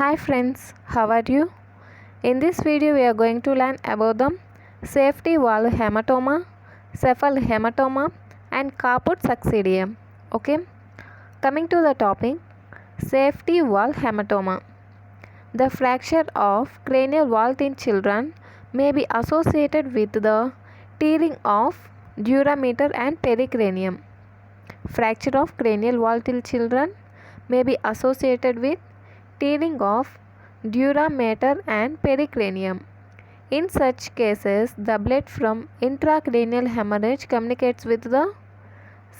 Hi friends, how are you? In this video we are going to learn about the safety valve hematoma, cephal hematoma and caput succedaneum. Okay, coming to the topic, safety valve hematoma. The fracture of cranial vault in children may be associated with the tearing of durameter and pericranium. Fracture of cranial vault in children may be associated with tearing of durameter and pericranium. In such cases, the blood from intracranial hemorrhage communicates with the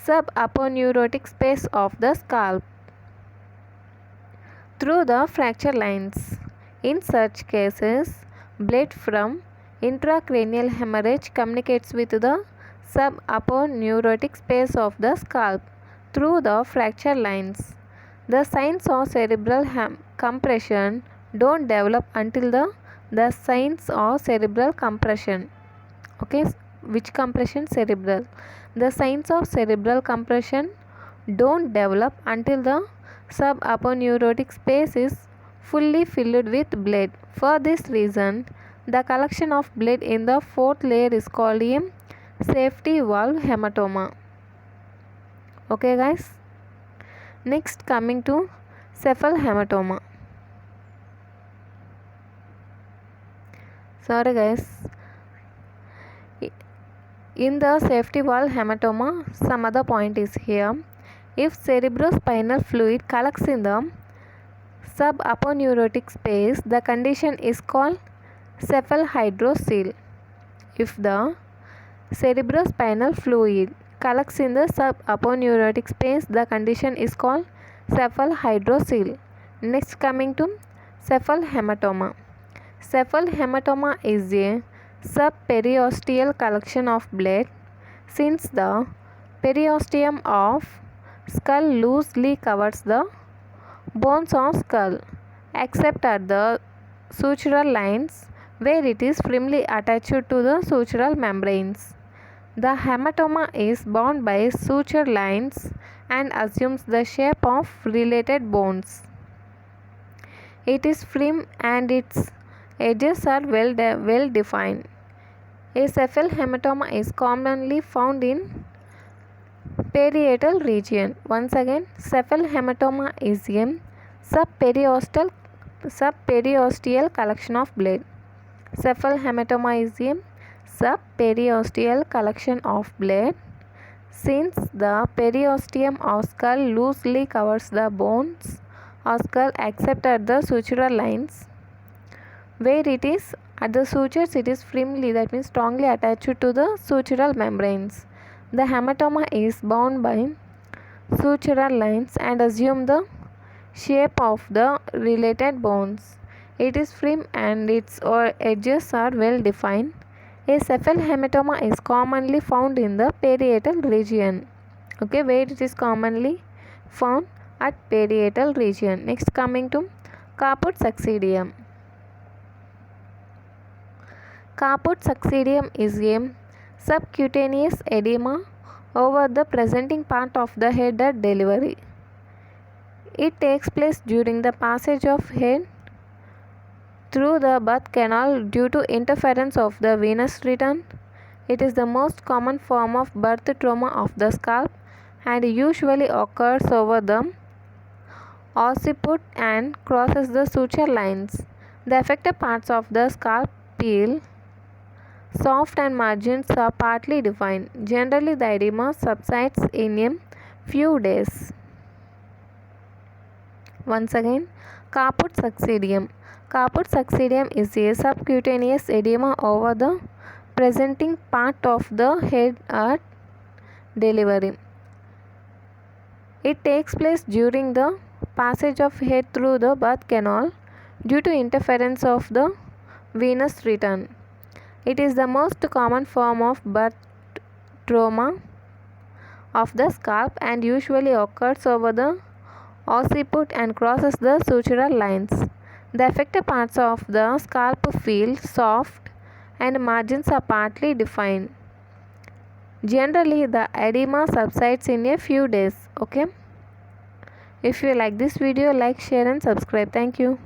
subaponeurotic space of the scalp through the fracture lines. In such cases, blood from intracranial hemorrhage communicates with the subaponeurotic space of the scalp through the fracture lines. The signs of cerebral compression don't develop until the signs of cerebral compression. Okay, which compression? Cerebral. The signs of cerebral compression don't develop until the subaponeurotic space is fully filled with blood. For this reason, the collection of blood in the fourth layer is called a safety valve hematoma. Okay guys. Next, coming to cephal hematoma. Sorry guys. In the safety valve hematoma, some other point is here. If cerebrospinal fluid collects in the subaponeurotic space, the condition is called cephal hydrocele. If the cerebrospinal fluid collects in the subaponeurotic space, the condition is called cephal hydrocele. Next, coming to cephal hematoma. Cephal hematoma is a subperiosteal collection of blood. Since the periosteum of skull loosely covers the bones of skull, except at the sutural lines where it is firmly attached to the sutural membranes. The hematoma is bound by suture lines and assumes the shape of related bones. It is firm and its edges are well defined. A cephal hematoma is commonly found in parietal region. Once again, cephal hematoma is a subperiosteal collection of blood. Cephal hematoma is a subperiosteal collection of blood. Since the periosteum of skull loosely covers the bones of skull except at the sutural lines, where it is at the sutures it is firmly, that means strongly attached to the sutural membranes. The hematoma is bound by sutural lines and assume the shape of the related bones. It is firm and its edges are well defined. A cephal hematoma is commonly found in the parietal region. Okay, where it is commonly found at parietal region. Next, coming to caput succedaneum. Caput succedaneum is a subcutaneous edema over the presenting part of the head at delivery. It takes place during the passage of head through the birth canal due to interference of the venous return. It is the most common form of birth trauma of the scalp and usually occurs over the occiput and crosses the suture lines. The affected parts of the scalp peel soft and margins are partly defined. Generally, the edema subsides in a few days. Once again, caput succedaneum. Caput succedaneum is a subcutaneous edema over the presenting part of the head at delivery. It takes place during the passage of head through the birth canal due to interference of the venous return. It is the most common form of birth trauma of the scalp and usually occurs over the occiput and crosses the sutural lines. The affected parts of the scalp feel soft and margins are partly defined. Generally, the edema subsides in a few days. Okay. If you like this video, like, share and subscribe. Thank you.